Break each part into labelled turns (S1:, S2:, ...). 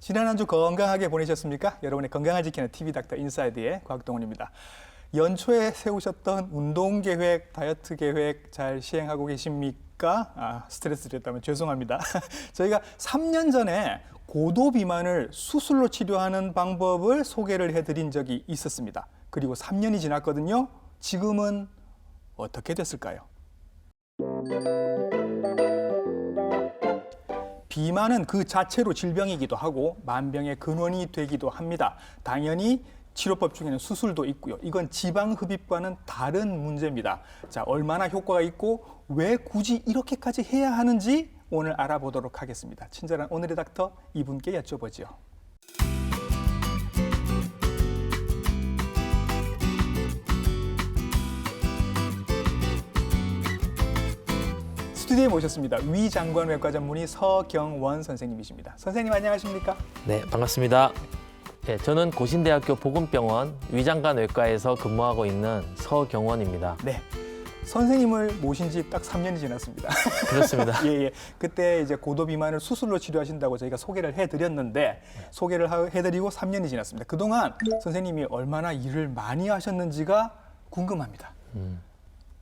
S1: 지난 한 주 건강하게 보내셨습니까? 여러분의 건강을 지키는 TV닥터 인사이드의 곽동훈입니다. 연초에 세우셨던 운동 계획, 다이어트 계획 잘 시행하고 계십니까? 스트레스 드렸다면 죄송합니다. 저희가 3년 전에 고도 비만을 수술로 치료하는 방법을 소개를 해드린 적이 있었습니다. 그리고 3년이 지났거든요. 지금은 어떻게 됐을까요? 비만은 그 자체로 질병이기도 하고 만병의 근원이 되기도 합니다. 당연히 치료법 중에는 수술도 있고요. 이건 지방 흡입과는 다른 문제입니다. 자, 얼마나 효과가 있고 왜 굳이 이렇게까지 해야 하는지 오늘 알아보도록 하겠습니다. 친절한 오늘의 닥터 이분께 여쭤보죠. 스튜디오에 모셨습니다. 위장관외과 전문의 서경원 선생님이십니다. 선생님 안녕하십니까?
S2: 네, 반갑습니다. 네, 저는 고신대학교 보건병원 위장관외과에서 근무하고 있는 서경원입니다.
S1: 네, 선생님을 모신 지 딱 3년이 지났습니다.
S2: 그렇습니다.
S1: 예. 그때 이제 고도 비만을 수술로 치료하신다고 저희가 소개를 해드렸는데 소개를 해드리고 3년이 지났습니다. 그동안 선생님이 얼마나 일을 많이 하셨는지가 궁금합니다.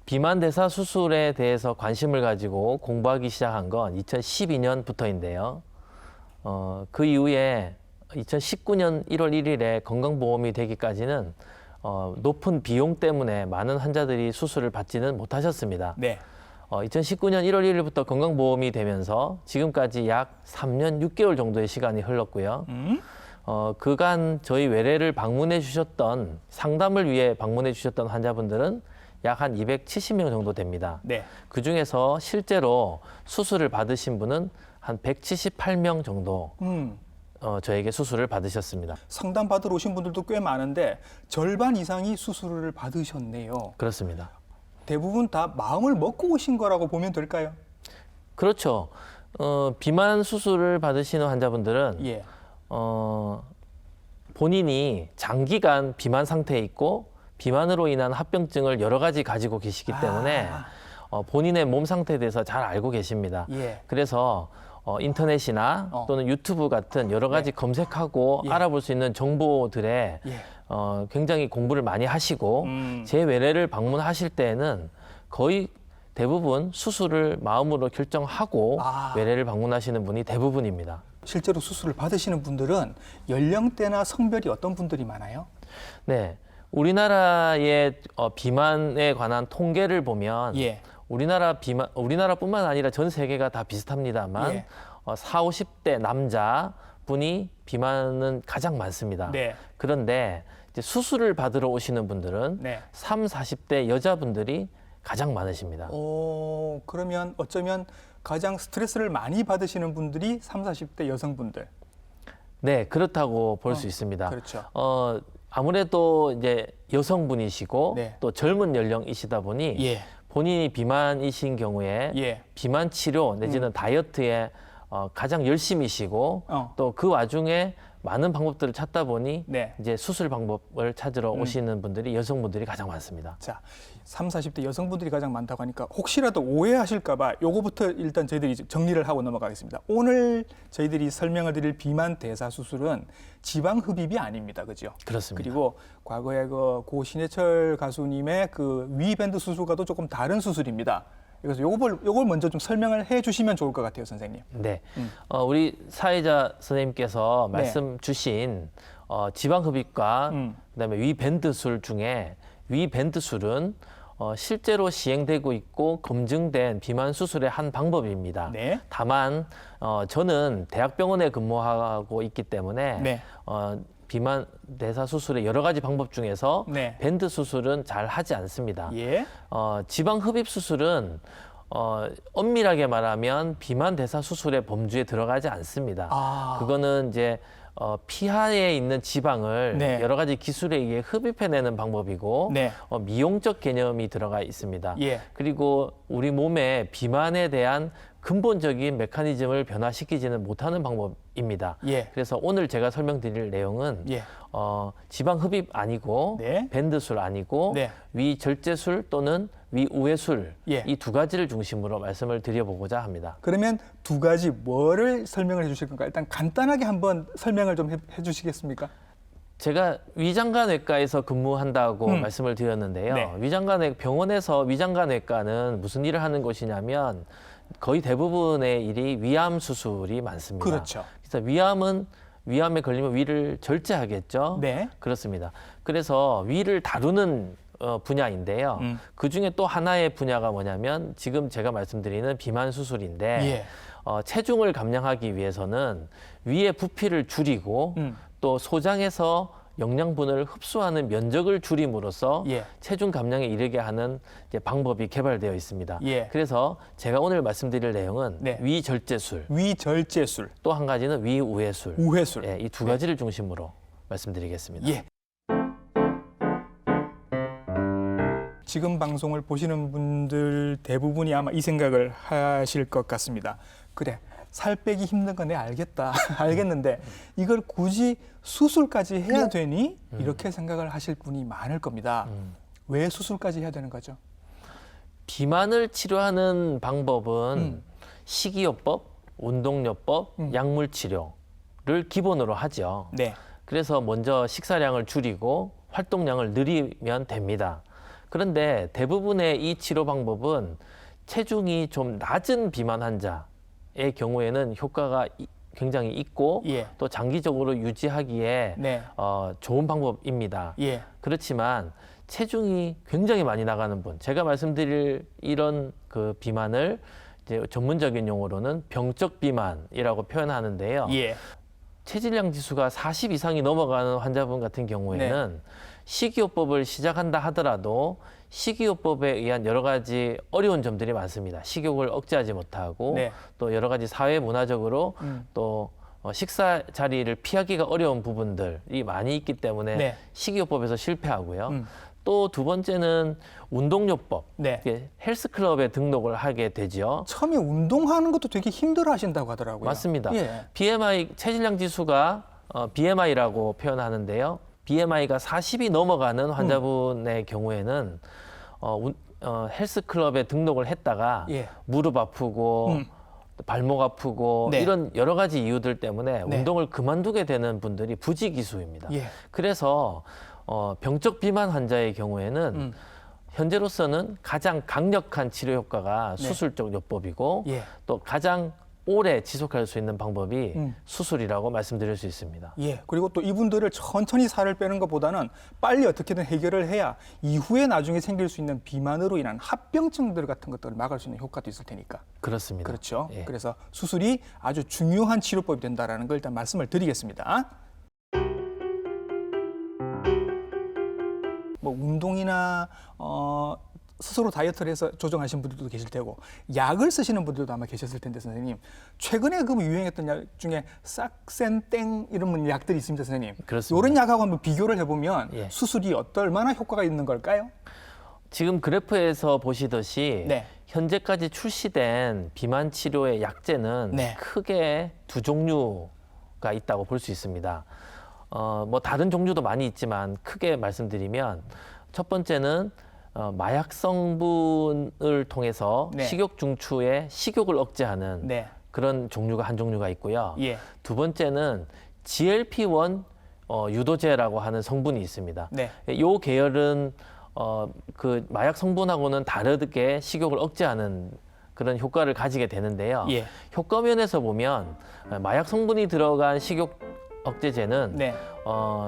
S2: 비만 대사 수술에 대해서 관심을 가지고 공부하기 시작한 건 2012년부터인데요. 그 이후에 2019년 1월 1일에 건강보험이 되기까지는 높은 비용 때문에 많은 환자들이 수술을 받지는 못하셨습니다.
S1: 네.
S2: 2019년 1월 1일부터 건강보험이 되면서 지금까지 약 3년 6개월 정도의 시간이 흘렀고요. 그간 저희 외래를 방문해 주셨던 상담을 위해 방문해 주셨던 환자분들은 약 한 270명 정도 됩니다.
S1: 네.
S2: 그중에서 실제로 수술을 받으신 분은 한 178명 정도 저에게 수술을 받으셨습니다.
S1: 상담 받으러 오신 분들도 꽤 많은데 절반 이상이 수술을 받으셨네요.
S2: 그렇습니다.
S1: 대부분 다 마음을 먹고 오신 거라고 보면 될까요?
S2: 그렇죠. 비만 수술을 받으시는 환자분들은
S1: 예.
S2: 본인이 장기간 비만 상태에 있고 비만으로 인한 합병증을 여러 가지 가지고 계시기 때문에 본인의 몸 상태에 대해서 잘 알고 계십니다.
S1: 예.
S2: 그래서 인터넷이나 또는 유튜브 같은 여러 가지 검색하고 알아볼 수 있는 정보들에 굉장히 공부를 많이 하시고 제 외래를 방문하실 때에는 거의 대부분 수술을 마음으로 결정하고 외래를 방문하시는 분이 대부분입니다.
S1: 실제로 수술을 받으시는 분들은 연령대나 성별이 어떤 분들이 많아요?
S2: 네, 우리나라의 비만에 관한 통계를 보면 우리나라뿐만 아니라 전 세계가 다 비슷합니다만 40, 50대 남자분이 비만은 가장 많습니다.
S1: 네.
S2: 그런데 이제 수술을 받으러 오시는 분들은 30, 40대 여자분들이 가장 많으십니다.
S1: 그러면 어쩌면 가장 스트레스를 많이 받으시는 분들이 30, 40대 여성분들.
S2: 네, 그렇다고 볼 수 있습니다.
S1: 그렇죠.
S2: 아무래도 이제 여성분이시고 또 젊은 연령이시다 보니 본인이 비만이신 경우에 비만 치료 내지는 다이어트에 가장 열심이시고 또 그 와중에 많은 방법들을 찾다 보니 이제 수술 방법을 찾으러 오시는 분들이 여성분들이 가장 많습니다.
S1: 자, 30, 40대 여성분들이 가장 많다고 하니까 혹시라도 오해하실까 봐 요거부터 일단 저희들이 정리를 하고 넘어가겠습니다. 오늘 저희들이 설명을 드릴 비만 대사 수술은 지방 흡입이 아닙니다. 그죠?
S2: 그렇습니다.
S1: 그리고 과거에 고 신해철 가수님의 그 위밴드 수술과도 조금 다른 수술입니다. 그래서 요걸 먼저 좀 설명을 해 주시면 좋을 것 같아요, 선생님.
S2: 네. 우리 사회자 선생님께서 말씀 주신 지방 흡입과 그다음에 위밴드술 중에 위밴드술은 실제로 시행되고 있고 검증된 비만 수술의 한 방법입니다. 다만 저는 대학병원에 근무하고 있기 때문에 비만 대사 수술의 여러 가지 방법 중에서 밴드 수술은 잘 하지 않습니다. 지방 흡입 수술은 엄밀하게 말하면 비만 대사 수술의 범주에 들어가지 않습니다. 그거는 이제 피하에 있는 지방을 여러 가지 기술에 의해 흡입해내는 방법이고 미용적 개념이 들어가 있습니다. 그리고 우리 몸에 비만에 대한 근본적인 메커니즘을 변화시키지는 못하는 방법입니다. 그래서 오늘 제가 설명드릴 내용은 지방 흡입 아니고 밴드술 아니고 위절제술 또는 위우회술
S1: 예.
S2: 이 두 가지를 중심으로 말씀을 드려보고자 합니다.
S1: 그러면 두 가지 뭐를 설명을 해주실 건가? 일단 간단하게 한번 설명을 좀 해주시겠습니까?
S2: 제가 위장관외과에서 근무한다고 말씀을 드렸는데요.
S1: 네.
S2: 병원에서 위장관외과는 무슨 일을 하는 곳이냐면 거의 대부분의 일이 위암 수술이 많습니다.
S1: 그렇죠.
S2: 그래서 위암에 걸리면 위를 절제하겠죠.
S1: 네.
S2: 그렇습니다. 그래서 위를 다루는 분야인데요. 그 중에 또 하나의 분야가 뭐냐면 지금 제가 말씀드리는 비만 수술인데
S1: 예.
S2: 체중을 감량하기 위해서는 위의 부피를 줄이고 또 소장에서 영양분을 흡수하는 면적을 줄임으로써
S1: 예.
S2: 체중 감량에 이르게 하는 이제 방법이 개발되어 있습니다.
S1: 예.
S2: 그래서 제가 오늘 말씀드릴 내용은
S1: 네.
S2: 위절제술,
S1: 위절제술,
S2: 또 한 가지는 위우회술,
S1: 우회술.
S2: 이 두 가지를 중심으로 말씀드리겠습니다.
S1: 예. 지금 방송을 보시는 분들 대부분이 아마 이 생각을 하실 것 같습니다. 그래, 살 빼기 힘든 건 내가 알겠다. 알겠는데 이걸 굳이 수술까지 해야 되니? 이렇게 생각을 하실 분이 많을 겁니다. 왜 수술까지 해야 되는 거죠?
S2: 비만을 치료하는 방법은 식이요법, 운동요법, 약물치료를 기본으로 하죠.
S1: 네.
S2: 그래서 먼저 식사량을 줄이고 활동량을 늘리면 됩니다. 그런데 대부분의 이 치료 방법은 체중이 좀 낮은 비만 환자의 경우에는 효과가 굉장히 있고
S1: 예.
S2: 또 장기적으로 유지하기에
S1: 네.
S2: 좋은 방법입니다.
S1: 예.
S2: 그렇지만 체중이 굉장히 많이 나가는 분, 제가 말씀드릴 이런 그 비만을 이제 전문적인 용어로는 병적 비만이라고 표현하는데요.
S1: 예.
S2: 체질량 지수가 40 이상이 넘어가는 환자분 같은 경우에는 식이요법을 시작한다 하더라도 식이요법에 의한 여러 가지 어려운 점들이 많습니다. 식욕을 억제하지 못하고
S1: 네.
S2: 또 여러 가지 사회 문화적으로 또 식사 자리를 피하기가 어려운 부분들이 많이 있기 때문에
S1: 네.
S2: 식이요법에서 실패하고요. 또 두 번째는 운동요법,
S1: 네.
S2: 헬스클럽에 등록을 하게 되죠.
S1: 처음에 운동하는 것도 되게 힘들어 하신다고 하더라고요.
S2: 맞습니다.
S1: 예.
S2: BMI 체질량 지수가 BMI라고 표현하는데요. BMI가 40이 넘어가는 환자분의 경우에는 헬스클럽에 등록을 했다가
S1: 예.
S2: 무릎 아프고 발목 아프고
S1: 네.
S2: 이런 여러 가지 이유들 때문에
S1: 네.
S2: 운동을 그만두게 되는 분들이 부지기수입니다.
S1: 예.
S2: 그래서 병적 비만 환자의 경우에는 현재로서는 가장 강력한 치료 효과가
S1: 네.
S2: 수술적 요법이고
S1: 예.
S2: 또 가장 오래 지속할 수 있는 방법이
S1: 음.
S2: 수술이라고 말씀드릴 수 있습니다.
S1: 예. 그리고 또 이분들을 천천히 살을 빼는 것보다는 빨리 어떻게든 해결을 해야 이후에 나중에 생길 수 있는 비만으로 인한 합병증들 같은 것들을 막을 수 있는 효과도 있을 테니까.
S2: 그렇습니다.
S1: 그렇죠.
S2: 예.
S1: 그래서 수술이 아주 중요한 치료법이 된다라는 걸 일단 말씀을 드리겠습니다. 뭐 운동이나 스스로 다이어트를 해서 조정하신 분들도 계실 테고 약을 쓰시는 분들도 아마 계셨을 텐데 선생님 최근에 그 유행했던 약 중에 싹센땡 이런 약들이 있습니다 선생님.
S2: 그렇습니다.
S1: 이런 약하고 한번 비교를 해보면
S2: 예.
S1: 수술이 얼마나 효과가 있는 걸까요?
S2: 지금 그래프에서 보시듯이
S1: 네.
S2: 현재까지 출시된 비만 치료의 약제는
S1: 네.
S2: 크게 두 종류가 있다고 볼 수 있습니다. 뭐 다른 종류도 많이 있지만 크게 말씀드리면 첫 번째는 마약 성분을 통해서
S1: 네.
S2: 식욕 중추의 식욕을 억제하는
S1: 네.
S2: 그런 종류가 한 종류가 있고요.
S1: 예.
S2: 두 번째는 GLP-1 유도제라고 하는 성분이 있습니다.
S1: 네.
S2: 이 계열은 그 마약 성분하고는 다르게 식욕을 억제하는 그런 효과를 가지게 되는데요.
S1: 예.
S2: 효과 면에서 보면 마약 성분이 들어간 식욕 억제제는
S1: 네.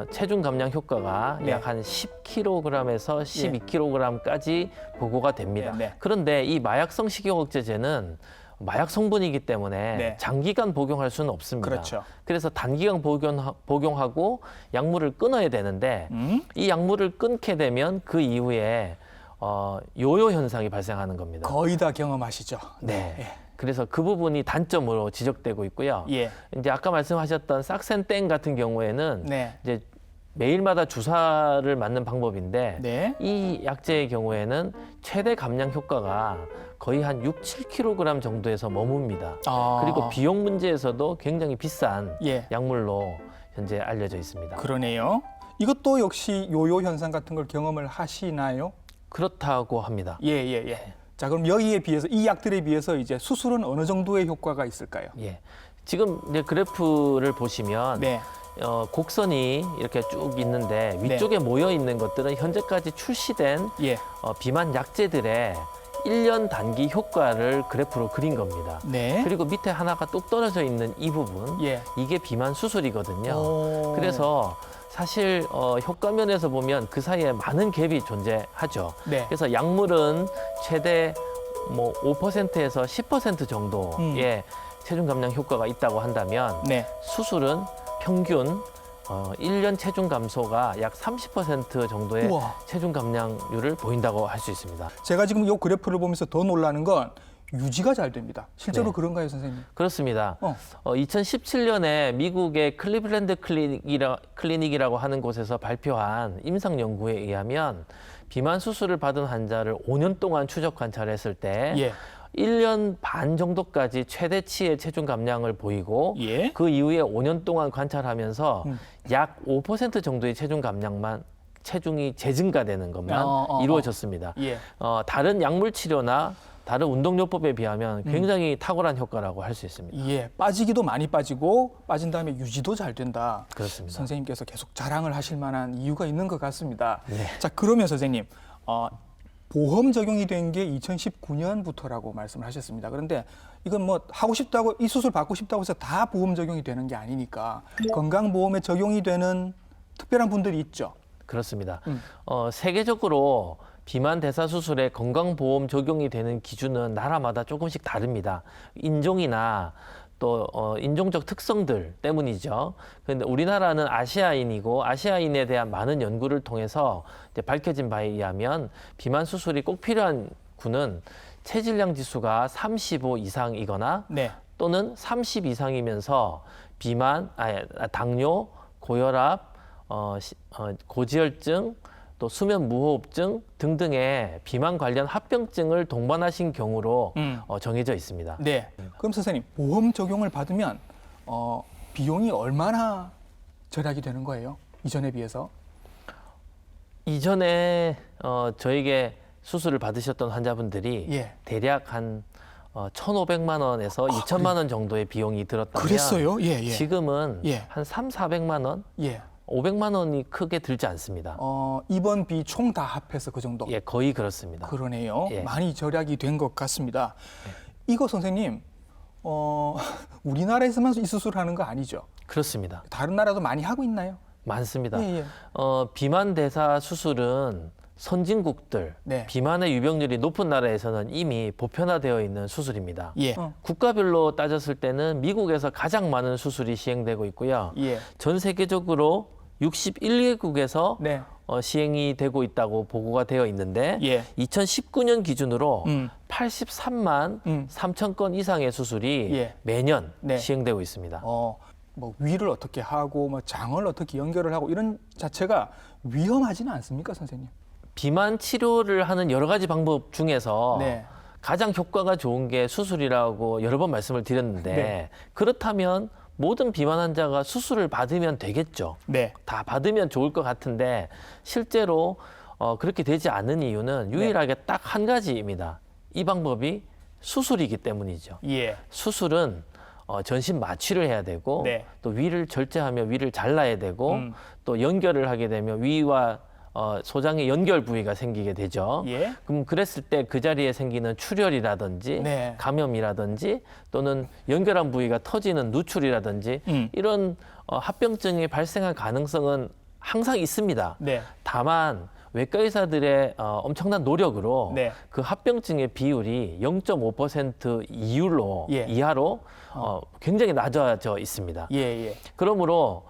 S2: 체중 감량 효과가
S1: 네.
S2: 약 한 10kg에서 12kg까지 보고가 됩니다.
S1: 네, 네.
S2: 그런데 이 마약성 식욕 억제제는 마약 성분이기 때문에
S1: 네.
S2: 장기간 복용할 수는 없습니다.
S1: 그렇죠.
S2: 그래서 단기간 복용하고 약물을 끊어야 되는데 이 약물을 끊게 되면 그 이후에 요요 현상이 발생하는 겁니다.
S1: 거의 다 경험하시죠.
S2: 네.
S1: 예.
S2: 그래서 그 부분이 단점으로 지적되고 있고요.
S1: 예.
S2: 이제 아까 말씀하셨던 싹센땡 같은 경우에는
S1: 네.
S2: 이제 매일마다 주사를 맞는 방법인데
S1: 네.
S2: 이 약제의 경우에는 최대 감량 효과가 거의 한 6, 7kg 정도에서 머뭅니다.
S1: 아.
S2: 그리고 비용 문제에서도 굉장히 비싼
S1: 예.
S2: 약물로 현재 알려져 있습니다.
S1: 그러네요. 이것도 역시 요요 현상 같은 걸 경험을 하시나요?
S2: 그렇다고 합니다.
S1: 예. 자, 그럼 여기에 비해서 이 약들에 비해서 이제 수술은 어느 정도의 효과가 있을까요?
S2: 예. 지금 이제 그래프를 보시면
S1: 네.
S2: 곡선이 이렇게 쭉 있는데 위쪽에 모여 있는 것들은 현재까지 출시된
S1: 예.
S2: 비만 약제들의 1년 단기 효과를 그래프로 그린 겁니다.
S1: 네.
S2: 그리고 밑에 하나가 뚝 떨어져 있는 이 부분,
S1: 예.
S2: 이게 비만 수술이거든요.
S1: 오.
S2: 그래서 사실 효과 면에서 보면 그 사이에 많은 갭이 존재하죠.
S1: 네.
S2: 그래서 약물은 최대 뭐 5%에서 10% 정도의 체중 감량 효과가 있다고 한다면
S1: 네.
S2: 수술은 평균 1년 체중 감소가 약 30% 정도의
S1: 우와.
S2: 체중 감량률을 보인다고 할 수 있습니다.
S1: 제가 지금 이 그래프를 보면서 더 놀라는 건 유지가 잘 됩니다. 실제로
S2: 네.
S1: 그런가요, 선생님?
S2: 그렇습니다.
S1: 2017년에
S2: 미국의 클리블랜드 클리닉이라고 하는 곳에서 발표한 임상 연구에 의하면 비만 수술을 받은 환자를 5년 동안 추적 관찰했을 때
S1: 예.
S2: 1년 반 정도까지 최대치의 체중 감량을 보이고
S1: 예.
S2: 그 이후에 5년 동안 관찰하면서 약 5% 정도의 체중 감량만 체중이 재증가되는 것만 이루어졌습니다.
S1: 예.
S2: 다른 약물 치료나 다른 운동요법에 비하면 굉장히 탁월한 효과라고 할 수 있습니다.
S1: 예. 빠지기도 많이 빠지고 빠진 다음에 유지도 잘 된다.
S2: 그렇습니다.
S1: 선생님께서 계속 자랑을 하실 만한 이유가 있는 것 같습니다.
S2: 네.
S1: 자, 그러면 선생님, 보험 적용이 된 게 2019년부터라고 말씀을 하셨습니다. 그런데 이건 뭐 하고 싶다고 이 수술 받고 싶다고 해서 다 보험 적용이 되는 게 아니니까 건강보험에 적용이 되는 특별한 분들이 있죠.
S2: 그렇습니다. 세계적으로 비만 대사 수술에 건강보험 적용이 되는 기준은 나라마다 조금씩 다릅니다. 인종이나 또 인종적 특성들 때문이죠. 그런데 우리나라는 아시아인이고 아시아인에 대한 많은 연구를 통해서 이제 밝혀진 바에 의하면 비만 수술이 꼭 필요한 군은 체질량 지수가 35 이상이거나
S1: 네.
S2: 또는 30 이상이면서 당뇨, 고혈압, 고지혈증, 또 수면 무호흡증 등등의 비만 관련 합병증을 동반하신 경우로 정해져 있습니다.
S1: 네. 그럼 선생님, 보험 적용을 받으면 비용이 얼마나 절약이 되는 거예요? 이전에 비해서?
S2: 이전에 저에게 수술을 받으셨던 환자분들이
S1: 예.
S2: 대략 한 1,500만 원에서 2천만 원 정도의 비용이 들었다면
S1: 그랬어요? 예.
S2: 지금은
S1: 예.
S2: 한 3,400만 원,
S1: 예.
S2: 500만 원이 크게 들지 않습니다.
S1: 입원비 총 다 합해서 그 정도?
S2: 예, 거의 그렇습니다.
S1: 그러네요.
S2: 예.
S1: 많이 절약이 된 것 같습니다. 이거 선생님, 우리나라에서만 이 수술하는 거 아니죠?
S2: 그렇습니다.
S1: 다른 나라도 많이 하고 있나요?
S2: 많습니다.
S1: 예.
S2: 비만 대사 수술은 선진국들,
S1: 네.
S2: 비만의 유병률이 높은 나라에서는 이미 보편화되어 있는 수술입니다.
S1: 예.
S2: 국가별로 따졌을 때는 미국에서 가장 많은 수술이 시행되고 있고요.
S1: 예.
S2: 전 세계적으로 61개국에서
S1: 네.
S2: 시행이 되고 있다고 보고가 되어 있는데
S1: 예.
S2: 2019년 기준으로 83만
S1: 3천
S2: 3천 건 이상의 수술이
S1: 예.
S2: 매년
S1: 네.
S2: 시행되고 있습니다.
S1: 뭐 위를 어떻게 하고 뭐 장을 어떻게 연결을 하고 이런 자체가 위험하지는 않습니까, 선생님?
S2: 비만 치료를 하는 여러 가지 방법 중에서
S1: 네.
S2: 가장 효과가 좋은 게 수술이라고 여러 번 말씀을 드렸는데
S1: 네.
S2: 그렇다면 모든 비만 환자가 수술을 받으면 되겠죠.
S1: 네.
S2: 다 받으면 좋을 것 같은데 실제로 그렇게 되지 않는 이유는 유일하게 딱 한 가지입니다. 이 방법이 수술이기 때문이죠.
S1: 예.
S2: 수술은 전신 마취를 해야 되고
S1: 네.
S2: 또 위를 절제하며 위를 잘라야 되고 또 연결을 하게 되면 위와 소장의 연결 부위가 생기게 되죠.
S1: 예.
S2: 그럼 그랬을 때 그 자리에 생기는 출혈이라든지
S1: 네.
S2: 감염이라든지 또는 연결한 부위가 터지는 누출이라든지 이런 합병증이 발생할 가능성은 항상 있습니다.
S1: 네.
S2: 다만 외과 의사들의 엄청난 노력으로
S1: 네.
S2: 그 합병증의 비율이 0.5% 이하로 굉장히 낮아져 있습니다.
S1: 예.
S2: 그러므로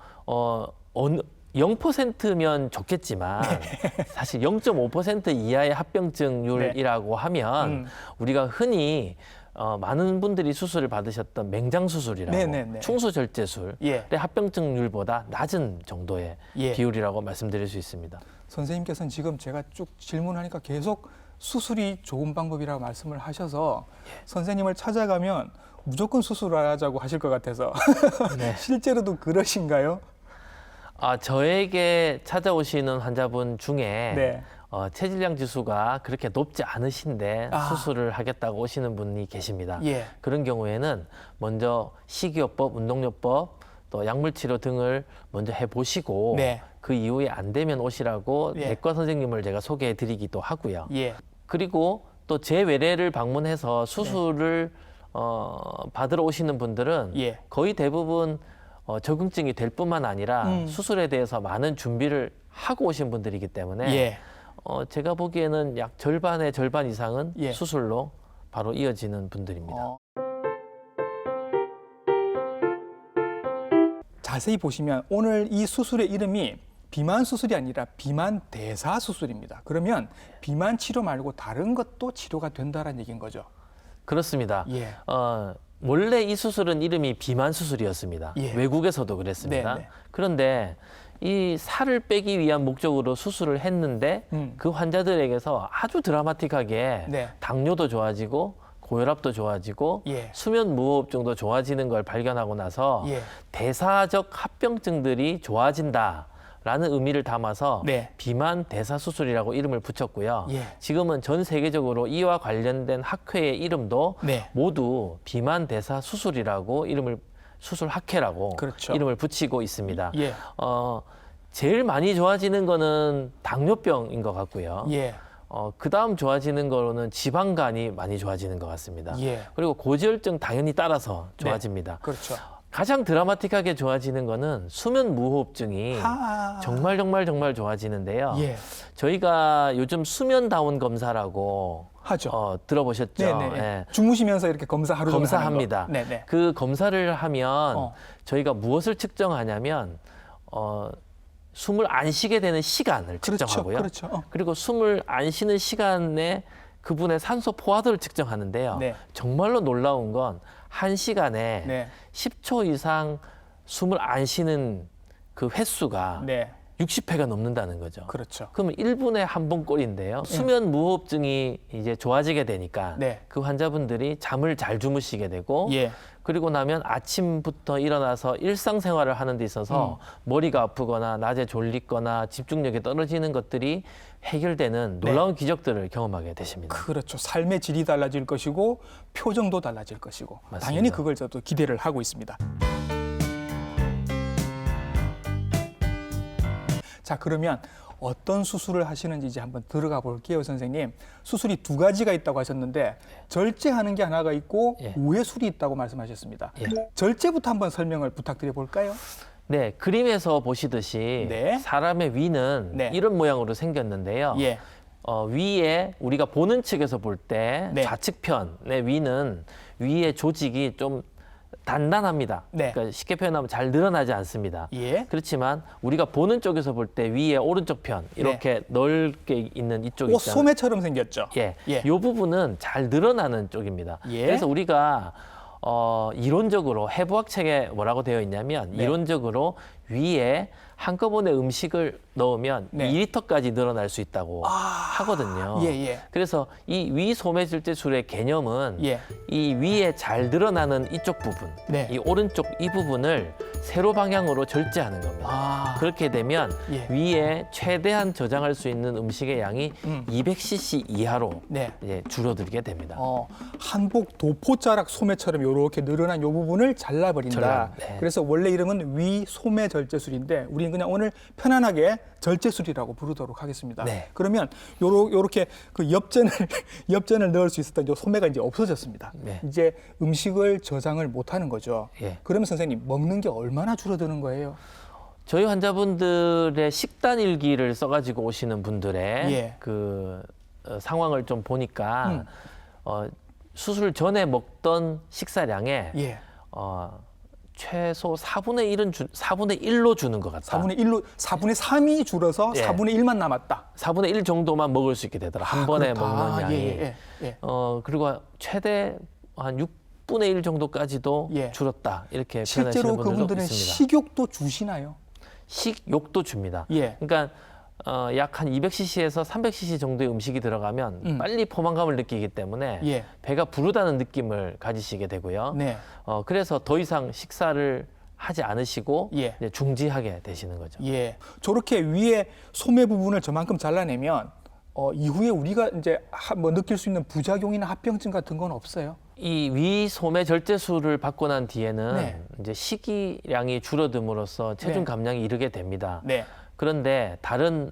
S2: 0%면 좋겠지만 사실 0.5% 이하의 합병증률이라고 하면 우리가 흔히 많은 분들이 수술을 받으셨던 맹장 수술이라고
S1: 네네네.
S2: 충수절제술의
S1: 예.
S2: 합병증률보다 낮은 정도의
S1: 예.
S2: 비율이라고 말씀드릴 수 있습니다.
S1: 선생님께서는 지금 제가 쭉 질문하니까 계속 수술이 좋은 방법이라고 말씀을 하셔서 선생님을 찾아가면 무조건 수술하자고 하실 것 같아서
S2: 네.
S1: 실제로도 그러신가요?
S2: 저에게 찾아오시는 환자분 중에
S1: 네.
S2: 체질량 지수가 그렇게 높지 않으신데 수술을 하겠다고 오시는 분이 계십니다.
S1: 예.
S2: 그런 경우에는 먼저 식이요법, 운동요법, 또 약물치료 등을 먼저 해보시고
S1: 네.
S2: 그 이후에 안 되면 오시라고
S1: 예.
S2: 내과 선생님을 제가 소개해드리기도 하고요.
S1: 예.
S2: 그리고 또 제 외래를 방문해서 수술을 받으러 오시는 분들은
S1: 예.
S2: 거의 대부분 적응증이 될 뿐만 아니라 수술에 대해서 많은 준비를 하고 오신 분들이기 때문에
S1: 예.
S2: 제가 보기에는 약 절반의 절반 이상은
S1: 예.
S2: 수술로 바로 이어지는 분들입니다.
S1: 자세히 보시면 오늘 이 수술의 이름이 비만 수술이 아니라 비만 대사 수술입니다. 그러면 비만 치료 말고 다른 것도 치료가 된다는 얘기인 거죠.
S2: 그렇습니다.
S1: 예.
S2: 원래 이 수술은 이름이 비만 수술이었습니다.
S1: 예.
S2: 외국에서도 그랬습니다.
S1: 네네.
S2: 그런데 이 살을 빼기 위한 목적으로 수술을 했는데 그 환자들에게서 아주 드라마틱하게
S1: 네. 당뇨도
S2: 당뇨도 좋아지고 고혈압도 좋아지고
S1: 예.
S2: 수면 무호흡증도 좋아지는 걸 발견하고 나서
S1: 예.
S2: 대사적 합병증들이 좋아진다라는 의미를 담아서
S1: 네.
S2: 비만 대사 수술이라고 이름을 붙였고요.
S1: 예.
S2: 지금은 전 세계적으로 이와 관련된 학회의 이름도
S1: 네.
S2: 모두 비만 대사 수술이라고 수술 학회라고
S1: 그렇죠.
S2: 이름을 붙이고 있습니다.
S1: 예.
S2: 제일 많이 좋아지는 거는 당뇨병인 것 같고요.
S1: 예.
S2: 그 다음 좋아지는 거로는 지방간이 많이 좋아지는 것 같습니다.
S1: 예.
S2: 그리고 고지혈증 당연히 따라서 좋아집니다.
S1: 그렇죠.
S2: 가장 드라마틱하게 좋아지는 거는 수면 무호흡증이 정말 좋아지는데요.
S1: 예.
S2: 저희가 요즘 수면다운 검사라고
S1: 하죠.
S2: 들어보셨죠?
S1: 네네.
S2: 예.
S1: 주무시면서 이렇게 검사 하루 종일
S2: 검사합니다.
S1: 하는 거. 네네.
S2: 그 검사를 하면 저희가 무엇을 측정하냐면 숨을 안 쉬게 되는 시간을 측정하고요.
S1: 그렇죠.
S2: 그리고 숨을 안 쉬는 시간에 그분의 산소 포화도를 측정하는데요.
S1: 네.
S2: 정말로 놀라운 건 1시간에
S1: 네.
S2: 10초 이상 숨을 안 쉬는 그 횟수가
S1: 네.
S2: 60회가 넘는다는 거죠.
S1: 그렇죠.
S2: 그러면 1분에 한 번 꼴인데요. 수면 무호흡증이 이제 좋아지게 되니까
S1: 네.
S2: 그 환자분들이 잠을 잘 주무시게 되고
S1: 예.
S2: 그리고 나면 아침부터 일어나서 일상생활을 하는 데 있어서 머리가 아프거나 낮에 졸리거나 집중력이 떨어지는 것들이 해결되는 놀라운 기적들을 경험하게 되십니다.
S1: 그렇죠. 삶의 질이 달라질 것이고 표정도 달라질 것이고
S2: 맞습니다.
S1: 당연히 그걸 저도 기대를 하고 있습니다. 자, 그러면 어떤 수술을 하시는지 이제 한번 들어가 볼게요, 선생님. 수술이 두 가지가 있다고 하셨는데 절제하는 게 하나가 있고
S2: 예.
S1: 우회술이 있다고 말씀하셨습니다.
S2: 예.
S1: 절제부터 한번 설명을 부탁드려 볼까요?
S2: 네, 그림에서 보시듯이
S1: 네.
S2: 사람의 위는
S1: 네.
S2: 이런 모양으로 생겼는데요.
S1: 예.
S2: 위에 우리가 보는 측에서 볼 때
S1: 네.
S2: 좌측편의 위는 위의 조직이 좀 단단합니다.
S1: 네.
S2: 그러니까 쉽게 표현하면 잘 늘어나지 않습니다.
S1: 예.
S2: 그렇지만 우리가 보는 쪽에서 볼 때 위에 오른쪽 편 이렇게 넓게 있는 이쪽
S1: 옷
S2: 있잖아요.
S1: 소매처럼 생겼죠.
S2: 예,
S1: 예.
S2: 이 부분은 잘 늘어나는 쪽입니다.
S1: 예.
S2: 그래서 우리가 이론적으로 해부학 책에 뭐라고 되어 있냐면
S1: 네.
S2: 이론적으로 위에 한꺼번에 음식을 넣으면
S1: 네.
S2: 2리터까지 늘어날 수 있다고 하거든요.
S1: 예, 예.
S2: 그래서 이 위 소매질제술의 개념은
S1: 예.
S2: 이 위에 잘 늘어나는 이쪽 부분,
S1: 네.
S2: 이 오른쪽 이 부분을 세로 방향으로 절제하는 겁니다. 그렇게 되면
S1: 예.
S2: 위에 최대한 저장할 수 있는 음식의 양이 200cc 이하로
S1: 네.
S2: 이제 줄어들게 됩니다.
S1: 한복 도포자락 소매처럼 이렇게 늘어난 이 부분을 잘라버린다.
S2: 네.
S1: 그래서 원래 이름은 위 소매 절제술인데 우리는 그냥 오늘 편안하게 절제술이라고 부르도록 하겠습니다.
S2: 네.
S1: 그러면 요렇게 그 엽전을 넣을 수 있었던 요 소매가 이제 없어졌습니다.
S2: 네.
S1: 이제 음식을 저장을 못하는 거죠.
S2: 예.
S1: 그러면 선생님 먹는 게 얼마나 줄어드는 거예요?
S2: 저희 환자분들의 식단 일기를 써가지고 오시는 분들의
S1: 예.
S2: 그 상황을 좀 보니까 수술 전에 먹던 식사량에
S1: 예.
S2: 최소 4분의 1로 주는 것 같다.
S1: 4분의 3이 줄어서
S2: 예.
S1: 4분의 1만 남았다.
S2: 4분의 1 정도만 먹을 수 있게 되더라. 한 번에
S1: 그렇다.
S2: 먹는 양이.
S1: 예.
S2: 그리고 최대 한 6분의 1 정도까지도
S1: 예.
S2: 줄었다. 이렇게
S1: 실제로
S2: 표현하시는 분들도
S1: 그분들은
S2: 있습니다.
S1: 식욕도 주시나요?
S2: 식욕도 줍니다.
S1: 예.
S2: 그러니까 약 한 200cc에서 300cc 정도의 음식이 들어가면 빨리 포만감을 느끼기 때문에
S1: 예.
S2: 배가 부르다는 느낌을 가지시게 되고요.
S1: 네.
S2: 그래서 더 이상 식사를 하지 않으시고
S1: 예.
S2: 이제 중지하게 되시는 거죠.
S1: 예. 저렇게 위에 소매 부분을 저만큼 잘라내면 이후에 우리가 이제 뭐 느낄 수 있는 부작용이나 합병증 같은 건 없어요?
S2: 이 위 소매 절제술을 받고 난 뒤에는
S1: 네.
S2: 이제 식이량이 줄어듦으로써 체중
S1: 네.
S2: 감량이 이르게 됩니다.
S1: 네.
S2: 그런데 다른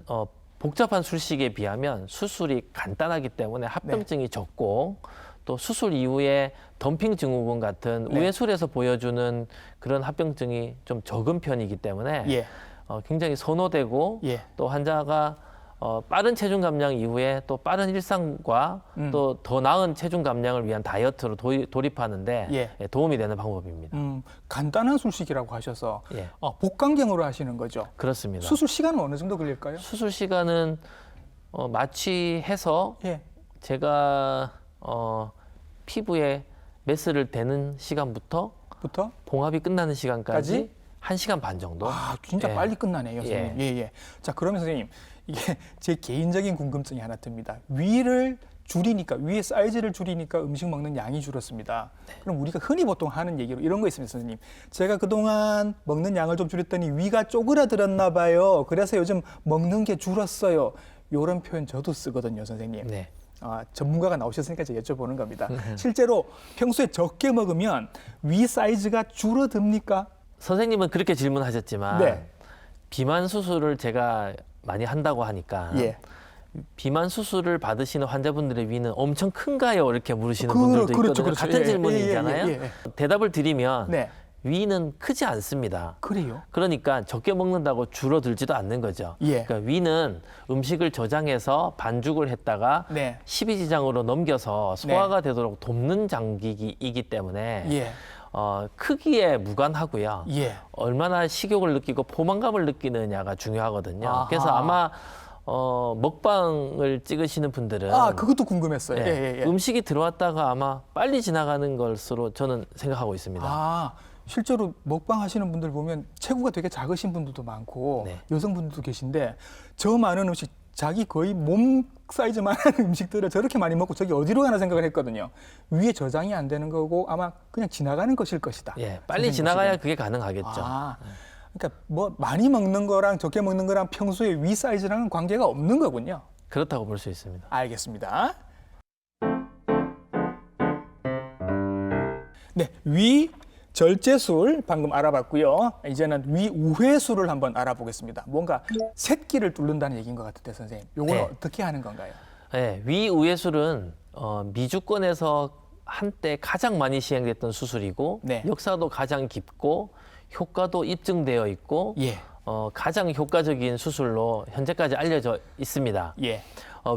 S2: 복잡한 술식에 비하면 수술이 간단하기 때문에 합병증이 적고 또 수술 이후에 덤핑 증후군 같은
S1: 네.
S2: 우회술에서 보여주는 그런 합병증이 좀 적은 편이기 때문에
S1: 예.
S2: 굉장히 선호되고
S1: 예.
S2: 또 환자가 빠른 체중 감량 이후에 또 빠른 일상과 또 더 나은 체중 감량을 위한 다이어트로 돌입하는데
S1: 예.
S2: 도움이 되는 방법입니다.
S1: 간단한 술식이라고 하셔서
S2: 예.
S1: 복강경으로 하시는 거죠?
S2: 그렇습니다.
S1: 수술 시간은 어느 정도 걸릴까요?
S2: 수술 시간은 마취해서
S1: 예.
S2: 제가 피부에 메스를 대는 시간부터
S1: 부터?
S2: 봉합이 끝나는 시간까지
S1: 까지?
S2: 1시간 반 정도.
S1: 아, 진짜
S2: 예.
S1: 빨리 끝나네요, 선생님. 예, 예. 자, 그러면 선생님, 이게 제 개인적인 궁금증이 하나 듭니다. 위를 줄이니까, 위의 사이즈를 줄이니까 음식 먹는 양이 줄었습니다. 그럼 우리가 흔히 보통 하는 얘기로 이런 거 있습니다, 선생님. 제가 그동안 먹는 양을 좀 줄였더니 위가 쪼그라들었나 봐요. 그래서 요즘 먹는 게 줄었어요. 이런 표현 저도 쓰거든요, 선생님.
S2: 네.
S1: 전문가가 나오셨으니까 제가 여쭤보는 겁니다. 실제로 평소에 적게 먹으면 위 사이즈가 줄어듭니까?
S2: 선생님은 그렇게 질문하셨지만
S1: 네.
S2: 비만 수술을 제가 많이 한다고 하니까
S1: 예.
S2: 비만 수술을 받으시는 환자분들의 위는 엄청 큰가요? 이렇게 물으시는
S1: 그-
S2: 분들도
S1: 그렇죠,
S2: 있거든요.
S1: 그렇죠.
S2: 같은
S1: 예,
S2: 질문이잖아요.
S1: 예, 예, 예.
S2: 대답을 드리면
S1: 네.
S2: 위는 크지 않습니다.
S1: 그래요?
S2: 그러니까 적게 먹는다고 줄어들지도 않는 거죠.
S1: 예.
S2: 그러니까 위는 음식을 저장해서 반죽을 했다가
S1: 네.
S2: 십이지장으로 넘겨서 소화가 되도록 돕는 장기이기 때문에
S1: 예.
S2: 크기에 무관하고요.
S1: 예.
S2: 얼마나 식욕을 느끼고 포만감을 느끼느냐가 중요하거든요.
S1: 아하.
S2: 그래서 아마 먹방을 찍으시는 분들은
S1: 그것도 궁금했어요.
S2: 예,
S1: 예, 예, 예.
S2: 음식이 들어왔다가 아마 빨리 지나가는 것으로 저는 생각하고 있습니다.
S1: 실제로 먹방 하시는 분들 보면 체구가 되게 작으신 분들도 많고
S2: 네.
S1: 여성분들도 계신데 저 많은 음식 자기 거의 몸 사이즈만한 음식들을 저렇게 많이 먹고 저기 어디로 가나 생각을 했거든요. 위에 저장이 안 되는 거고 아마 그냥 지나가는 것일 것이다.
S2: 예, 빨리
S1: 선생님
S2: 지나가야
S1: 보시기에는.
S2: 그게 가능하겠죠.
S1: 그러니까 뭐 많이 먹는 거랑 적게 먹는 거랑 평소에 위 사이즈랑은 관계가 없는 거군요.
S2: 그렇다고 볼 수 있습니다.
S1: 알겠습니다. 네, 위 절제술 방금 알아봤고요. 이제는 위 우회술을 한번 알아보겠습니다. 뭔가 새끼를 뚫는다는 얘기인 것 같은데 선생님, 요걸
S2: 네.
S1: 어떻게 하는 건가요?
S2: 예, 위우회술은 미주권에서 한때 가장 많이 시행됐던 수술이고
S1: 네.
S2: 역사도 가장 깊고 효과도 입증되어 있고
S1: 예,
S2: 가장 효과적인 수술로 현재까지 알려져 있습니다.
S1: 예,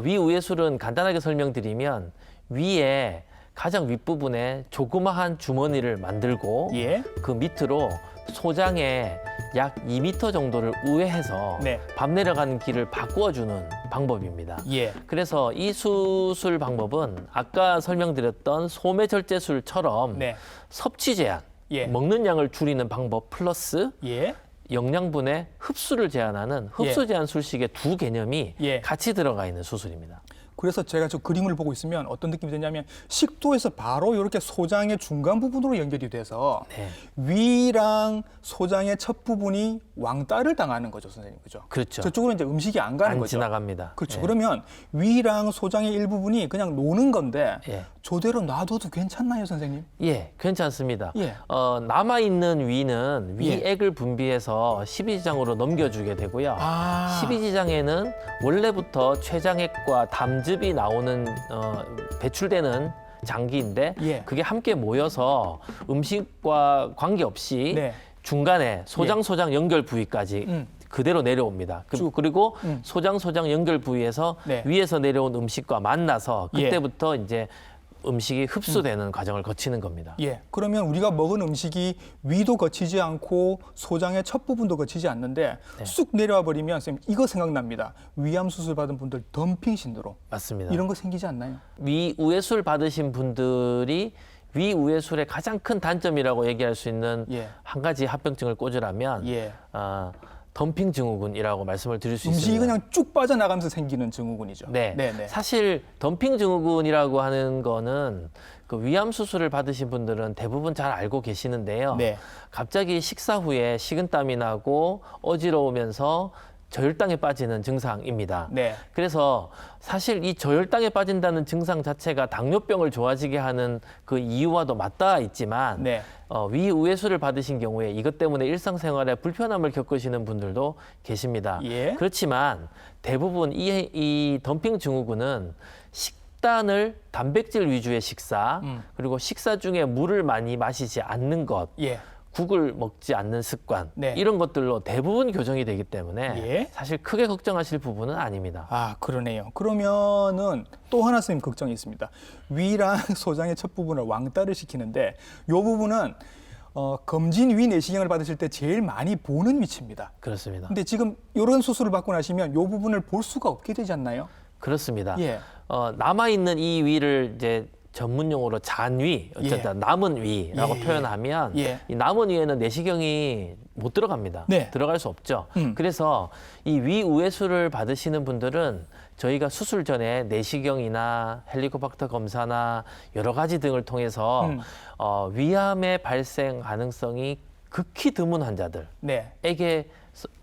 S2: 위우회술은 간단하게 설명드리면 위에 가장 윗부분에 조그마한 주머니를 만들고
S1: 예,
S2: 그 밑으로 소장에 약 2m 정도를 우회해서
S1: 네.
S2: 밤 내려가는 길을 바꾸어주는 방법입니다.
S1: 예,
S2: 그래서 이 수술 방법은 아까 설명드렸던 소매절제술처럼
S1: 네,
S2: 섭취 제한,
S1: 예.
S2: 먹는 양을 줄이는 방법 플러스
S1: 예,
S2: 영양분의 흡수를 제한하는 흡수 제한 술식의 두 개념이
S1: 예.
S2: 같이 들어가 있는 수술입니다.
S1: 그래서 제가 저 그림을 보고 있으면 어떤 느낌이 드냐면 식도에서 바로 이렇게 소장의 중간 부분으로 연결이 돼서
S2: 네.
S1: 위랑 소장의 첫 부분이 왕따를 당하는 거죠, 선생님. 그죠?
S2: 그렇죠.
S1: 저쪽으로 이제 음식이 안 가는
S2: 안
S1: 거죠.
S2: 지나갑니다.
S1: 그렇죠.
S2: 예.
S1: 그러면 위랑 소장의 일부분이 그냥 노는 건데
S2: 예.
S1: 저대로 놔둬도 괜찮나요, 선생님?
S2: 예, 괜찮습니다.
S1: 예.
S2: 남아있는 위는
S1: 예.
S2: 위액을 분비해서 십이지장으로 넘겨주게 되고요.
S1: 아.
S2: 십이지장에는 원래부터 췌장액과 담즙이 나오는 배출되는 장기인데
S1: 예.
S2: 그게 함께 모여서 음식과 관계없이
S1: 네.
S2: 중간에 소장 연결 부위까지
S1: 음.
S2: 그대로 내려옵니다.
S1: 쭉.
S2: 그리고
S1: 음.
S2: 소장 연결 부위에서
S1: 네.
S2: 위에서 내려온 음식과 만나서
S1: 예.
S2: 그때부터 이제 음식이 흡수되는 과정을 거치는 겁니다.
S1: 예. 그러면 우리가 먹은 음식이 위도 거치지 않고 소장의 첫 부분도 거치지 않는데
S2: 네.
S1: 쑥 내려와 버리면 선생님 이거 생각납니다. 위암 수술 받은 분들 덤핑 신드롬
S2: 맞습니다.
S1: 이런 거 생기지 않나요?
S2: 위우회술 받으신 분들이 위우회술의 가장 큰 단점이라고 얘기할 수 있는
S1: 예.
S2: 한 가지 합병증을 꽂으라면
S1: 예.
S2: 덤핑 증후군이라고 말씀을 드릴 수
S1: 음식이
S2: 있습니다.
S1: 그냥 쭉 빠져나가면서 생기는 증후군이죠.
S2: 네.
S1: 네.
S2: 사실 덤핑 증후군이라고 하는 거는 그 위암 수술을 받으신 분들은 대부분 잘 알고 계시는데요.
S1: 네.
S2: 갑자기 식사 후에 식은땀이 나고 어지러우면서 저혈당에 빠지는 증상입니다.
S1: 네.
S2: 그래서 사실 이 저혈당에 빠진다는 증상 자체가 당뇨병을 좋아지게 하는 그 이유와도 맞닿아 있지만
S1: 네.
S2: 위우회수를 받으신 경우에 이것 때문에 일상생활에 불편함을 겪으시는 분들도 계십니다.
S1: 예.
S2: 그렇지만 대부분 이 덤핑 증후군은 식단을 단백질 위주의 식사, 그리고 식사 중에 물을 많이 마시지 않는 것,
S1: 예.
S2: 국을 먹지 않는 습관,
S1: 네.
S2: 이런 것들로 대부분 교정이 되기 때문에
S1: 예.
S2: 사실 크게 걱정하실 부분은 아닙니다.
S1: 아, 그러네요. 그러면은 또 하나 선생님 걱정이 있습니다. 위랑 소장의 첫 부분을 왕따를 시키는데 이 부분은 검진 위 내시경을 받으실 때 제일 많이 보는 위치입니다.
S2: 그렇습니다.
S1: 근데 지금 이런 수술을 받고 나시면 이 부분을 볼 수가 없게 되지 않나요?
S2: 그렇습니다.
S1: 예.
S2: 남아있는 이 위를 이제 전문용어로 잔위, 어쨌든
S1: 예.
S2: 남은 위라고
S1: 예.
S2: 표현하면
S1: 예.
S2: 이 남은 위에는 내시경이 못 들어갑니다.
S1: 네.
S2: 들어갈 수 없죠.
S1: 음.
S2: 그래서 이 위우회수를 받으시는 분들은 저희가 수술 전에 내시경이나 헬리코박터 검사나 여러 가지 등을 통해서 위암의 발생 가능성이 극히 드문 환자들에게
S1: 네.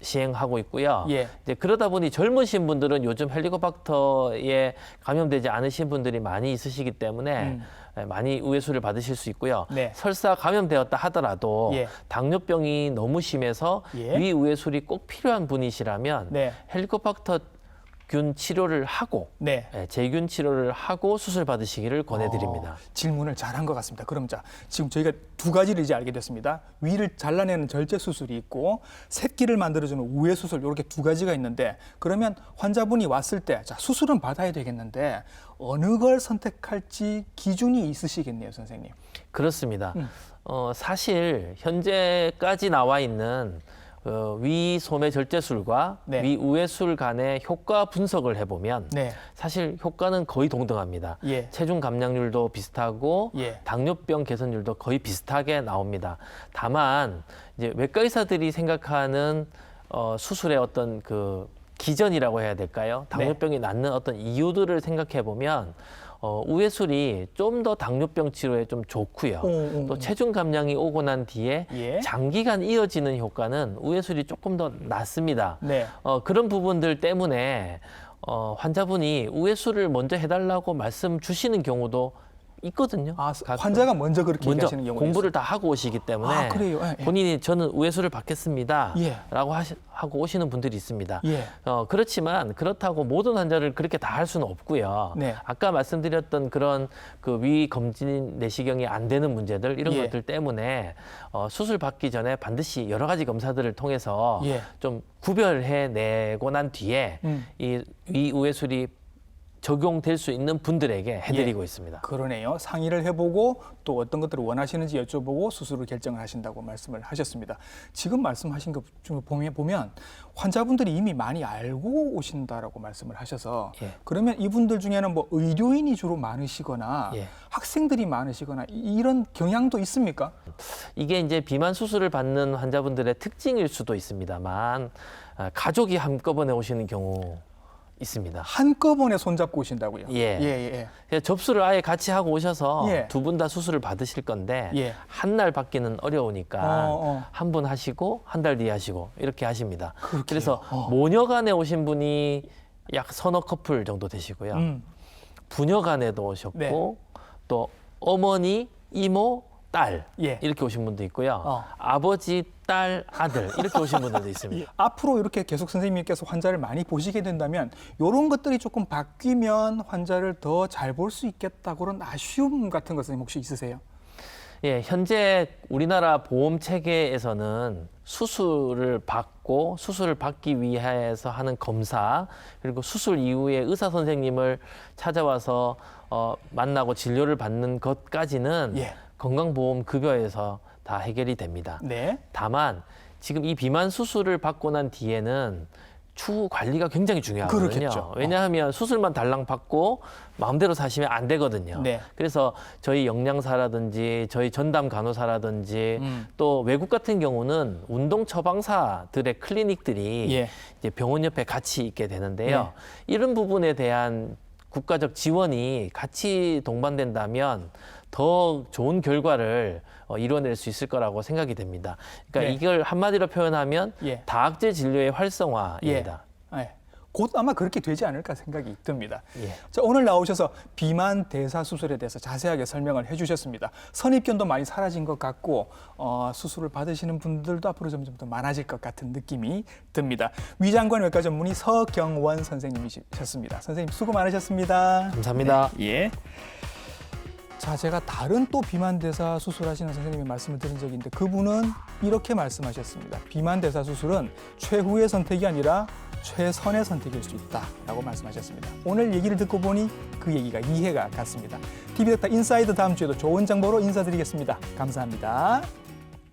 S2: 시행하고 있고요.
S1: 예.
S2: 이제 그러다 보니 젊으신 분들은 요즘 헬리코박터에 감염되지 않으신 분들이 많이 있으시기 때문에 많이 우회수를 받으실 수 있고요.
S1: 네.
S2: 설사 감염되었다 하더라도
S1: 예.
S2: 당뇨병이 너무 심해서
S1: 예.
S2: 위우회술이 꼭 필요한 분이시라면
S1: 네.
S2: 헬리코박터 균 치료를 하고
S1: 네.
S2: 제균 치료를 하고 수술 받으시기를 권해드립니다.
S1: 질문을 잘한 것 같습니다. 그럼 자, 지금 저희가 두 가지를 이제 알게 됐습니다. 위를 잘라내는 절제 수술이 있고 새끼를 만들어주는 우회 수술 이렇게 두 가지가 있는데 그러면 환자분이 왔을 때 자, 수술은 받아야 되겠는데 어느 걸 선택할지 기준이 있으시겠네요, 선생님.
S2: 그렇습니다. 사실 현재까지 나와 있는 위 소매 절제술과
S1: 네.
S2: 위 우회술 간의 효과 분석을 해보면
S1: 네.
S2: 사실 효과는 거의 동등합니다.
S1: 예.
S2: 체중 감량률도 비슷하고
S1: 예.
S2: 당뇨병 개선율도 거의 비슷하게 나옵니다. 다만 이제 외과 의사들이 생각하는 수술의 어떤 그 기전이라고 해야 될까요? 당뇨병이 낫는 어떤 이유들을 생각해 보면 우회술이 좀 더 당뇨병 치료에 좀 좋고요. 또 체중 감량이 오고 난 뒤에
S1: 예.
S2: 장기간 이어지는 효과는 우회술이 조금 더 낫습니다.
S1: 네.
S2: 그런 부분들 때문에 환자분이 우회술을 먼저 해달라고 말씀 주시는 경우도 있거든요.
S1: 아,
S2: 가끔.
S1: 환자가 먼저 그렇게
S2: 먼저
S1: 얘기하시는 경우가
S2: 공부를 다 하고 오시기 때문에
S1: 아, 그래요? 예, 예.
S2: 본인이 저는 우회수를 받겠습니다
S1: 예.
S2: 라고 하고 오시는 분들이 있습니다.
S1: 예.
S2: 그렇지만 그렇다고 모든 환자를 그렇게 다 할 수는 없고요.
S1: 네.
S2: 아까 말씀드렸던 그런 그 위 검진 내시경이 안 되는 문제들 이런
S1: 예.
S2: 것들 때문에 수술 받기 전에 반드시 여러 가지 검사들을 통해서
S1: 예.
S2: 좀 구별해 내고 난 뒤에 이 위 우회술이 적용될 수 있는 분들에게 해드리고
S1: 예.
S2: 있습니다.
S1: 그러네요. 상의를 해보고 또 어떤 것들을 원하시는지 여쭤보고 수술을 결정을 하신다고 말씀을 하셨습니다. 지금 말씀하신 것 중에 보면 환자분들이 이미 많이 알고 오신다라고 말씀을 하셔서
S2: 예.
S1: 그러면 이분들 중에는 뭐 의료인이 주로 많으시거나
S2: 예.
S1: 학생들이 많으시거나 이런 경향도 있습니까?
S2: 이게 이제 비만 수술을 받는 환자분들의 특징일 수도 있습니다만 가족이 한꺼번에 오시는 경우 있습니다.
S1: 한꺼번에 손잡고 오신다고요?
S2: 예.
S1: 예.
S2: 그래서 접수를 아예 같이 하고 오셔서
S1: 예.
S2: 두 분 다 수술을 받으실 건데
S1: 예.
S2: 한 날 받기는 어려우니까
S1: 어.
S2: 한 분 하시고 한 달 뒤에 하시고 이렇게 하십니다.
S1: 그렇게요?
S2: 그래서 모녀간에 오신 분이 약 서너 커플 정도 되시고요. 부녀간에도 오셨고
S1: 네.
S2: 또 어머니, 이모, 딸
S1: 예.
S2: 이렇게 오신 분도 있고요.
S1: 어.
S2: 아버지, 딸, 아들 이렇게 오신 분들도 있습니다.
S1: 앞으로 이렇게 계속 선생님께서 환자를 많이 보시게 된다면 이런 것들이 조금 바뀌면 환자를 더 잘 볼 수 있겠다 그런 아쉬움 같은 것은 혹시 있으세요?
S2: 예, 현재 우리나라 보험 체계에서는 수술을 받고 수술을 받기 위해서 하는 검사 그리고 수술 이후에 의사 선생님을 찾아와서 만나고 진료를 받는 것까지는
S1: 예.
S2: 건강보험 급여에서 다 해결이 됩니다.
S1: 네.
S2: 다만 지금 이 비만 수술을 받고 난 뒤에는 추후 관리가 굉장히 중요하거든요.
S1: 그렇겠죠.
S2: 왜냐하면 수술만 달랑 받고 마음대로 사시면 안 되거든요.
S1: 네.
S2: 그래서 저희 영양사라든지 저희 전담 간호사라든지 또 외국 같은 경우는 운동 처방사들의 클리닉들이
S1: 예.
S2: 이제 병원 옆에 같이 있게 되는데요. 이런 부분에 대한 국가적 지원이 같이 동반된다면 더 좋은 결과를 이뤄낼 수 있을 거라고 생각이 됩니다. 그러니까
S1: 네.
S2: 이걸 한마디로 표현하면
S1: 예.
S2: 다학제 진료의 활성화입니다.
S1: 예. 곧 아마 그렇게 되지 않을까 생각이 듭니다.
S2: 예.
S1: 자, 오늘 나오셔서 비만 대사 수술에 대해서 자세하게 설명을 해주셨습니다. 선입견도 많이 사라진 것 같고 수술을 받으시는 분들도 앞으로 점점 더 많아질 것 같은 느낌이 듭니다. 위장관 외과 전문의 서경원 선생님이셨습니다. 선생님 수고 많으셨습니다.
S2: 감사합니다.
S1: 네, 예. 자, 제가 다른 또 비만 대사 수술하시는 선생님의 말씀을 드린 적이 있는데 그분은 이렇게 말씀하셨습니다. 비만 대사 수술은 최후의 선택이 아니라 최선의 선택일 수 있다라고 말씀하셨습니다. 오늘 얘기를 듣고 보니 그 얘기가 이해가 갔습니다. TV닥터 인사이드 다음 주에도 좋은 정보로 인사드리겠습니다. 감사합니다.